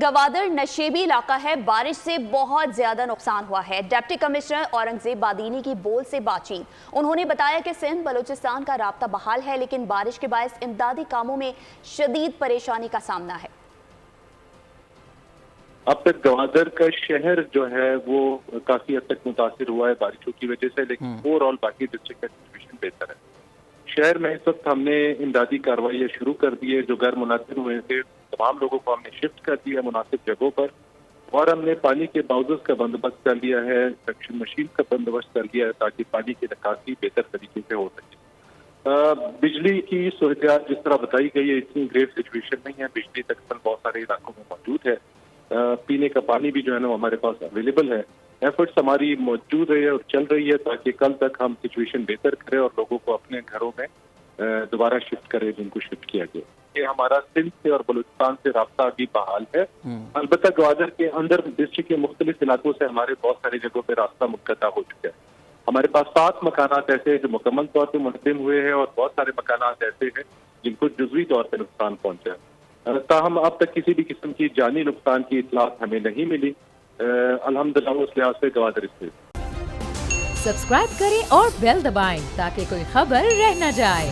گوادر نشیبی علاقہ ہے، بارش سے بہت زیادہ نقصان ہوا ہے۔ ڈپٹی کمشنر اورنگزیب بادینی کی بول سے بات چیت۔ انہوں نے بتایا کہ سندھ بلوچستان کا رابطہ بحال ہے، لیکن بارش کے باعث امدادی کاموں میں شدید پریشانی کا سامنا ہے۔ اب تک گوادر کا شہر جو ہے وہ کافی حد تک متاثر ہوا ہے بارشوں کی وجہ سے، لیکن اوور آل باقی ڈسٹرکٹ کا سچویشن بہتر ہے۔ شہر میں اس وقت ہم نے امدادی کارروائیاں شروع کر دی ہے۔ جو گھر منہدم ہوئے تھے تمام لوگوں کو ہم نے شفٹ کر دیا مناسب جگہوں پر، اور ہم نے پانی کے باؤزز کا بندوبست کر لیا ہے، سیکشن مشین کا بندوبست کر لیا ہے تاکہ پانی کی نکاسی بہتر طریقے سے ہو سکے۔ بجلی کی صورتحال جس طرح بتائی گئی ہے اتنی گریو سچویشن نہیں ہے، بجلی تقریباً بہت سارے علاقوں میں موجود ہے، پینے کا پانی بھی جو ہے نا ہمارے پاس اویلیبل ہے۔ ایفرٹس ہماری موجود ہے اور چل رہی ہے تاکہ کل تک ہم سچویشن بہتر کریں اور لوگوں کو اپنے گھروں میں دوبارہ شفٹ کریں جن کو شفٹ کیا گیا۔ یہ ہمارا سندھ سے اور بلوچستان سے رابطہ ابھی بحال ہے، البتہ گوادر کے اندر ڈسٹرکٹ کے مختلف علاقوں سے ہمارے بہت ساری جگہوں پہ راستہ منقطع ہو چکا ہے۔ ہمارے پاس 7 مکانات ایسے ہیں جو مکمل طور پہ منہدم ہوئے ہیں اور بہت سارے مکانات ایسے ہیں جن کو جزوی طور پہ نقصان پہنچا ہے۔ تاہم اب تک کسی بھی قسم کی جانی نقصان کی اطلاعات ہمیں نہیں ملی، الحمدللہ اس لحاظ سے گوادر اسٹیٹ۔ سبسکرائب کریں اور بیل دبائیں تاکہ کوئی خبر رہ نہ جائے۔